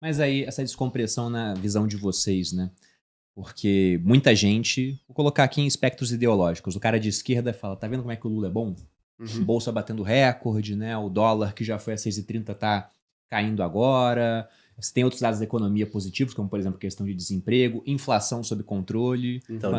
Mas aí, essa descompressão na visão de vocês, né? Porque muita gente, vou colocar aqui em espectros ideológicos, o cara de esquerda fala, tá vendo como é que o Lula é bom? Bolsa batendo recorde, né? O dólar que já foi a 6,30 tá caindo agora. Você tem outros dados da economia positivos, como por exemplo a questão de desemprego, inflação sob controle. Então,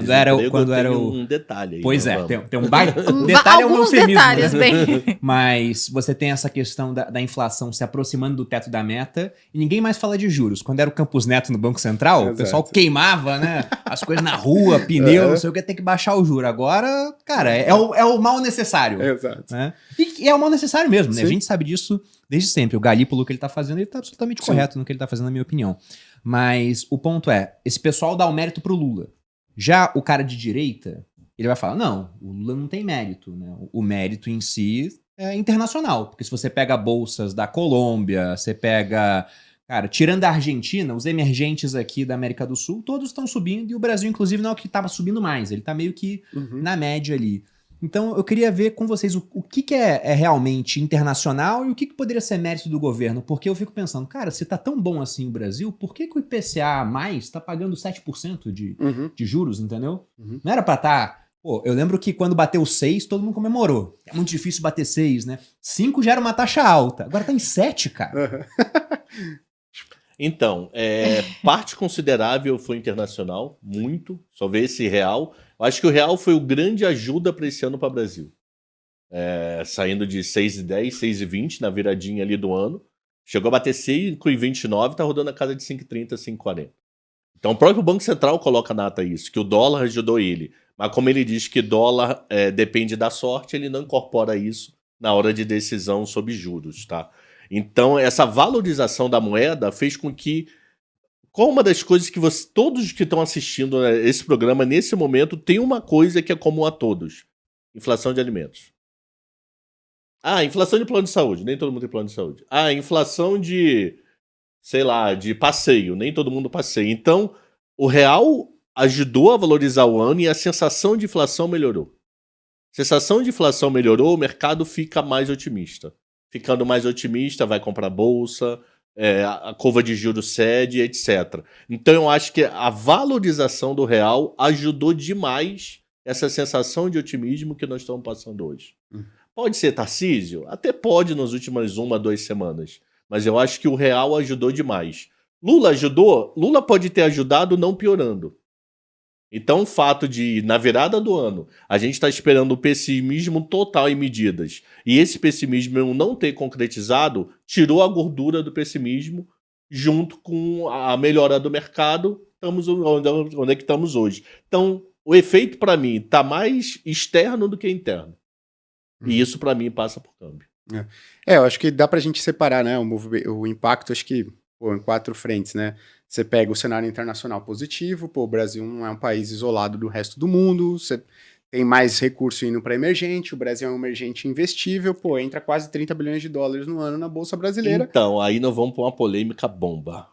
quando era um detalhe aí. Pois né, tem um baita... detalhe é um alguns eufemismo, detalhes, né? bem. Mas você tem essa questão da inflação se aproximando do teto da meta e ninguém mais fala de juros. Quando era o Campos Neto no Banco Central, Exato. o pessoal queimava, né? As coisas na rua, pneu, não sei o que, tem que baixar o juro. Agora, cara, é o mal necessário. Exato. Né? E é o mal necessário mesmo, né? Sim. A gente sabe disso desde sempre. O Galípolo, o que ele tá fazendo, ele tá absolutamente Sim. correto no que ele tá fazendo, na minha opinião. Mas o ponto é, esse pessoal dá o mérito pro Lula. Já o cara de direita, ele vai falar, não, o Lula não tem mérito, né? O mérito em si é internacional. Porque se você pega bolsas da Colômbia, você pega... Cara, tirando a Argentina, os emergentes aqui da América do Sul, todos estão subindo e o Brasil, inclusive, não é o que estava subindo mais. Ele tá meio que na média ali. Então, eu queria ver com vocês o que é realmente internacional e o que poderia ser mérito do governo. Porque eu fico pensando, cara, se tá tão bom assim o Brasil, por que o IPCA mais tá pagando 7% de juros, entendeu? Não era pra estar... Pô, eu lembro que quando bateu 6, todo mundo comemorou. É muito difícil bater 6, né? 5 já era uma taxa alta. Agora tá em 7, cara. Então, parte considerável foi internacional, muito, só ver esse real. Eu acho que o real foi o grande ajuda para esse ano para o Brasil. Saindo de 6,10, 6,20 na viradinha ali do ano. Chegou a bater 5,29, está rodando a casa de 5,30, 5,40. Então o próprio Banco Central coloca na ata isso, que o dólar ajudou ele. Mas como ele diz que dólar depende da sorte, ele não incorpora isso na hora de decisão sobre juros, tá? Então, essa valorização da moeda fez com que, qual uma das coisas que todos que estão assistindo esse programa nesse momento tem uma coisa que é comum a todos: inflação de alimentos. Inflação de plano de saúde, nem todo mundo tem plano de saúde. Inflação de, sei lá, de passeio, nem todo mundo passeia. Então, o real ajudou a valorizar o ano e a sensação de inflação melhorou. A sensação de inflação melhorou, o mercado fica mais otimista. Ficando mais otimista, vai comprar bolsa, a curva de juros cede, etc. Então eu acho que a valorização do real ajudou demais essa sensação de otimismo que nós estamos passando hoje. Pode ser Tarcísio? Até pode nas últimas 1 a 2 semanas. Mas eu acho que o real ajudou demais. Lula ajudou? Lula pode ter ajudado não piorando. Então o fato de, na virada do ano, a gente está esperando o pessimismo total em medidas, e esse pessimismo não ter concretizado, tirou a gordura do pessimismo, junto com a melhora do mercado, estamos onde é que estamos hoje. Então, o efeito, para mim, está mais externo do que interno. E isso, para mim, passa por câmbio. Eu acho que dá pra gente separar, né, o impacto, acho que, em 4 frentes, né? Você pega o cenário internacional positivo, o Brasil não é um país isolado do resto do mundo, você tem mais recurso indo para emergente, o Brasil é um emergente investível, entra quase 30 bilhões de dólares no ano na Bolsa Brasileira. Então, aí nós vamos para uma polêmica bomba.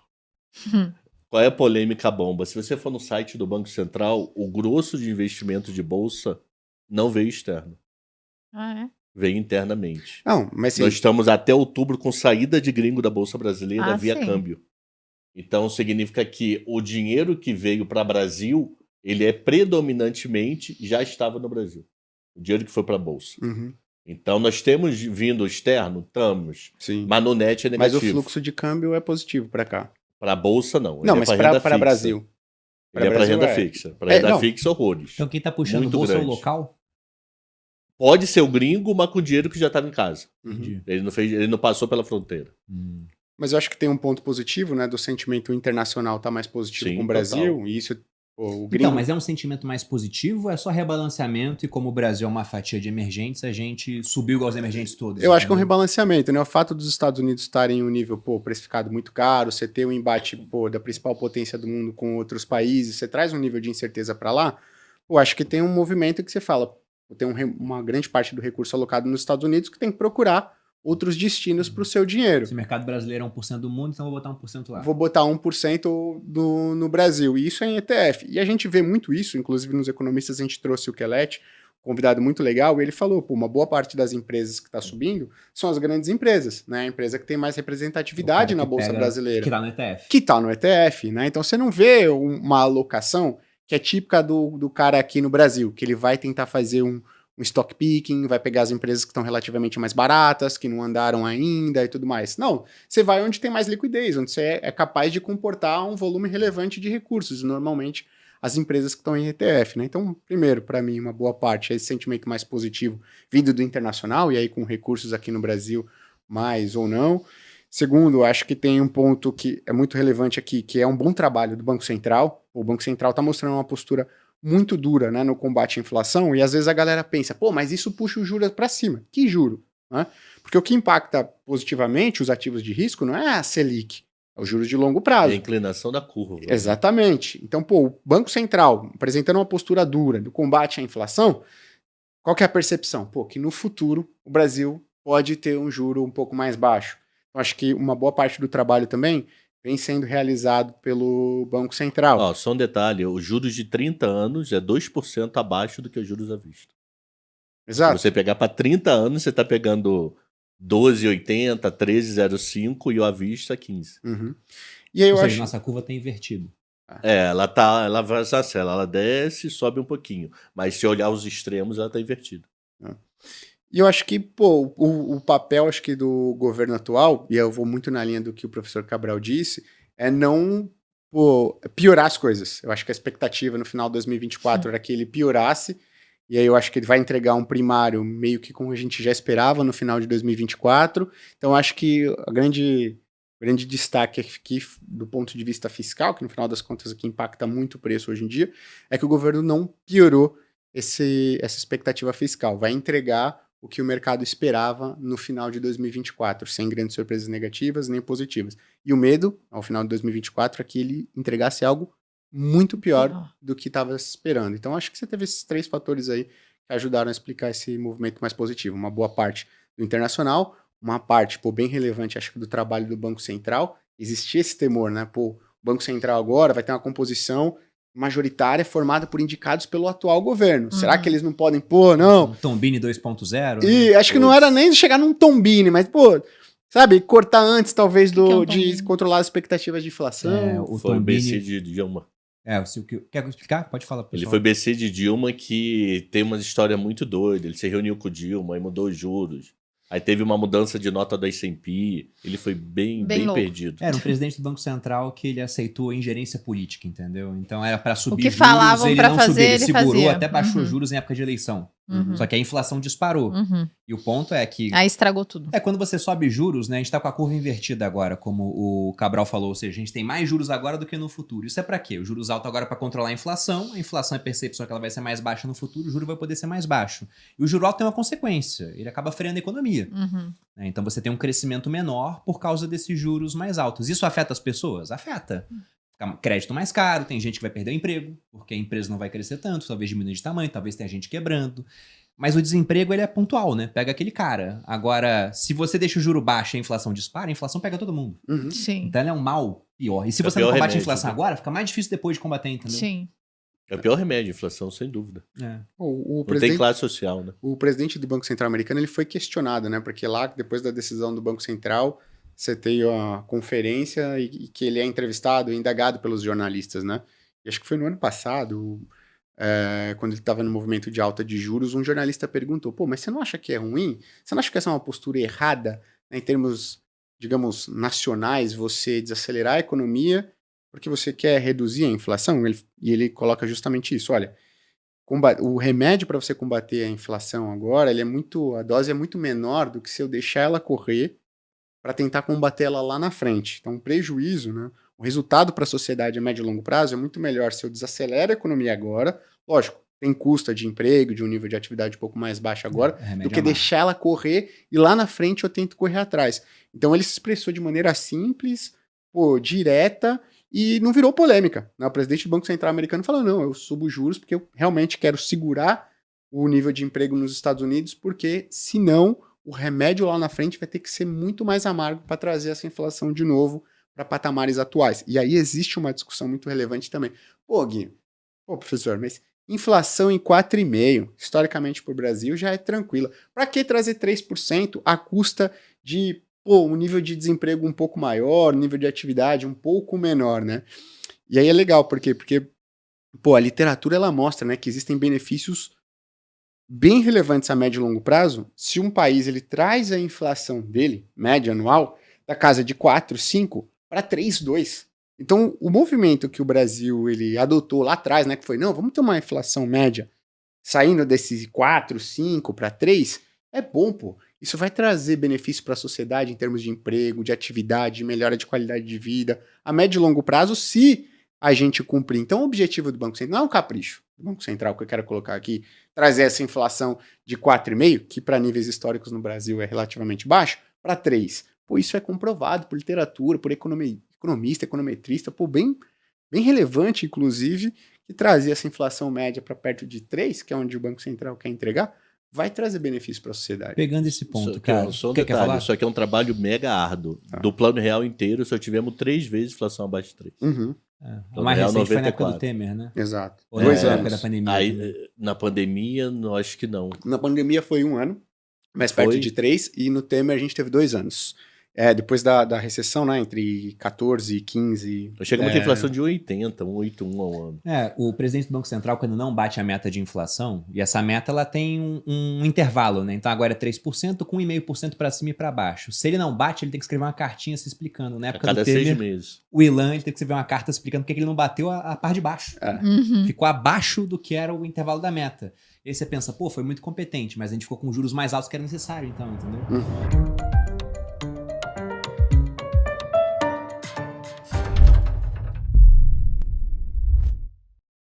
Qual é a polêmica bomba? Se você for no site do Banco Central, o grosso de investimento de Bolsa não veio externo. Veio internamente. Não, mas sim. Nós estamos até outubro com saída de gringo da Bolsa Brasileira via câmbio. Então significa que o dinheiro que veio para o Brasil, ele predominantemente já estava no Brasil. O dinheiro que foi para a Bolsa. Então nós temos vindo externo? Estamos. Sim. Mas no net é negativo. Mas o fluxo de câmbio é positivo para cá. Para a Bolsa não. Não, mas para Brasil. Ele é para renda fixa. Para renda fixa, horrores. Então quem tá puxando muito bolsa grande. é o local? Pode ser o gringo, mas com dinheiro que já estava em casa. Entendi. Ele não passou pela fronteira. Mas eu acho que tem um ponto positivo, né? Do sentimento internacional tá mais positivo Sim, com o Brasil. total. E isso, o gringo... Então, mas é um sentimento mais positivo ou é só rebalanceamento e como o Brasil é uma fatia de emergentes, a gente subiu igual os emergentes todos? Eu acho que é um rebalanceamento, né? O fato dos Estados Unidos estarem em um nível, precificado muito caro, você ter um embate, da principal potência do mundo com outros países, você traz um nível de incerteza para lá, acho que tem um movimento que você fala, tem uma grande parte do recurso alocado nos Estados Unidos que tem que procurar outros destinos para o seu dinheiro. Se o mercado brasileiro é 1% do mundo, então eu vou botar 1% lá. Vou botar 1% no Brasil. E isso é em ETF. E a gente vê muito isso, inclusive nos economistas a gente trouxe o Kellet, convidado muito legal, e ele falou, pô, uma boa parte das empresas que está subindo são as grandes empresas, né? A empresa que tem mais representatividade na Bolsa Brasileira. Que tá no ETF. Que tá no ETF, né? Então você não vê uma alocação que é típica do cara aqui no Brasil, que ele vai tentar fazer um stock picking, vai pegar as empresas que estão relativamente mais baratas, que não andaram ainda e tudo mais. Não, você vai onde tem mais liquidez, onde você é capaz de comportar um volume relevante de recursos, normalmente as empresas que estão em ETF, né? Então, primeiro, para mim, uma boa parte é esse sentimento mais positivo vindo do internacional, e aí com recursos aqui no Brasil, mais ou não. Segundo, acho que tem um ponto que é muito relevante aqui, que é um bom trabalho do Banco Central. O Banco Central está mostrando uma postura muito dura, né, no combate à inflação, e às vezes a galera pensa, pô, mas isso puxa o juros para cima. Que juro? Né? Porque o que impacta positivamente os ativos de risco não é a Selic, é os juros de longo prazo. É a inclinação da curva. Exatamente. Então, pô, o Banco Central apresentando uma postura dura do combate à inflação, qual que é a percepção? Pô, que no futuro o Brasil pode ter um juro um pouco mais baixo. Então, acho que uma boa parte do trabalho também vem sendo realizado pelo Banco Central. Ó, só um detalhe, os juros de 30 anos é 2% abaixo do que os juros à vista. Exato. Se você pegar para 30 anos, você está pegando 12,80, 13,05 e o à vista 15. Uhum. E aí eu Ou seja, acho... nossa curva tá invertida. Ela vai ela desce e sobe um pouquinho. Mas se olhar os extremos, ela está invertida. E eu acho que, pô, o papel, acho que do governo atual, e eu vou muito na linha do que o professor Cabral disse, é não, pô, piorar as coisas. Eu acho que a expectativa no final de 2024 era que ele piorasse, e aí eu acho que ele vai entregar um primário meio que como a gente já esperava no final de 2024. Então, acho que o grande destaque aqui, do ponto de vista fiscal, que no final das contas aqui impacta muito o preço hoje em dia, é que o governo não piorou essa expectativa fiscal. Vai entregar o que o mercado esperava no final de 2024, sem grandes surpresas negativas nem positivas. E o medo, ao final de 2024, é que ele entregasse algo muito pior do que estava esperando. Então, acho que você teve esses 3 fatores aí que ajudaram a explicar esse movimento mais positivo. Uma boa parte do internacional, uma parte, pô, bem relevante, acho que do trabalho do Banco Central. Existia esse temor, né? Pô, o Banco Central agora vai ter uma composição majoritária formada por indicados pelo atual governo. Será que eles não podem, pô, não? Um Tombini 2.0? E acho que não era nem chegar num Tombini, mas, pô, sabe, cortar antes, talvez, de controlar as expectativas de inflação. O Foi o Tombini... BC de Dilma. Quer explicar? Pode falar, pessoal. Ele foi BC de Dilma, que tem uma história muito doida. Ele se reuniu com o Dilma, aí mudou os juros. Aí teve uma mudança de nota da S&P, ele foi bem perdido. Era um presidente do Banco Central que ele aceitou a ingerência política, entendeu? Então era para subir o que juros, falavam ele pra não fazer, subiu, ele ele segurou, fazia. até baixou juros em época de eleição. Só que a inflação disparou. E o ponto é que... Aí estragou tudo. Quando você sobe juros, né, a gente tá com a curva invertida agora, como o Cabral falou, ou seja, a gente tem mais juros agora do que no futuro. Isso é para quê? O juros alto agora é para controlar a inflação é percepção que ela vai ser mais baixa no futuro, o juro vai poder ser mais baixo. E o juro alto tem uma consequência, ele acaba freando a economia. Então você tem um crescimento menor por causa desses juros mais altos. Isso afeta as pessoas? Afeta. Fica crédito mais caro, tem gente que vai perder o emprego, porque a empresa não vai crescer tanto, talvez diminua de tamanho, talvez tenha gente quebrando. Mas o desemprego, ele é pontual, né? Pega aquele cara. Agora, se você deixa o juro baixo e a inflação dispara, a inflação pega todo mundo. Sim. Então ela é um mal pior. E se É o você não pior combate a remédio, inflação né? agora, fica mais difícil depois de combater, entendeu? Sim. É o pior remédio, inflação, sem dúvida. O Não tem classe social, né? O presidente do Banco Central americano, ele foi questionado, né? Porque lá, depois da decisão do Banco Central, você tem a conferência e que ele é entrevistado e indagado pelos jornalistas, né? E acho que foi no ano passado, quando ele estava no movimento de alta de juros, um jornalista perguntou, pô, mas você não acha que é ruim? Você não acha que essa é uma postura errada, né, em termos, digamos, nacionais, você desacelerar a economia porque você quer reduzir a inflação? E ele coloca justamente isso, olha, o remédio para você combater a inflação agora, a dose é muito menor do que se eu deixar ela correr para tentar combater ela lá na frente. Então, o prejuízo, né, o resultado para a sociedade a médio e longo prazo é muito melhor se eu desacelero a economia agora, lógico, tem custo de emprego, de um nível de atividade um pouco mais baixo agora, do que deixar ela correr e lá na frente eu tento correr atrás. Então, ele se expressou de maneira simples, direta, e não virou polêmica, né? O presidente do Banco Central americano falou, não, eu subo juros porque eu realmente quero segurar o nível de emprego nos Estados Unidos, porque senão o remédio lá na frente vai ter que ser muito mais amargo para trazer essa inflação de novo para patamares atuais. E aí existe uma discussão muito relevante também. Pô, Gui, professor, mas inflação em 4,5%, historicamente para o Brasil, já é tranquila. Para que trazer 3% à custa de um nível de desemprego um pouco maior, nível de atividade um pouco menor, né? E aí é legal, por quê? Porque a literatura ela mostra, né, que existem benefícios bem relevantes a médio e longo prazo se um país ele traz a inflação dele, média anual, da casa de 4, 5 para 3, 2. Então, o movimento que o Brasil ele adotou lá atrás, né, que foi, não, vamos ter uma inflação média saindo desses 4, 5 para 3, é bom, pô. Isso vai trazer benefício para a sociedade em termos de emprego, de atividade, de melhora de qualidade de vida, a médio e longo prazo, se a gente cumprir. Então, o objetivo do Banco Central não é um capricho do Banco Central, que eu quero colocar aqui, trazer essa inflação de 4,5%, que para níveis históricos no Brasil é relativamente baixo, para 3%. Pô, isso é comprovado por literatura, por economista, econometrista, bem relevante, inclusive, que trazer essa inflação média para perto de 3%, que é onde o Banco Central quer entregar, vai trazer benefício para a sociedade. Pegando esse ponto, Só cara. só um quer detalhe, falar? isso aqui é um trabalho mega árduo. Tá. Do plano real inteiro, só tivemos 3 vezes inflação abaixo de 3. Uhum, A mais Real recente foi na época 94. do Temer, né? exato. Ou 2 na anos. época da pandemia. Aí, né? na pandemia, não, acho que não. Na pandemia foi 1 ano, mais perto Foi? de 3, e no Temer a gente teve 2 anos. Depois da recessão, né, entre 14 e 15. Chegamos a inflação de 1,80, 1,81 ao ano. O presidente do Banco Central, quando não bate a meta de inflação, e essa meta ela tem um intervalo, né? Então agora é 3% com 1,5% para cima e para baixo. Se ele não bate, ele tem que escrever uma cartinha se explicando. Na A época cada do Temer, 6 meses. o Ilan ele tem que escrever uma carta explicando porque ele não bateu a par de baixo. Uhum. Ficou abaixo do que era o intervalo da meta. E aí você pensa, foi muito competente, mas a gente ficou com juros mais altos que era necessário, então, entendeu? Uhum.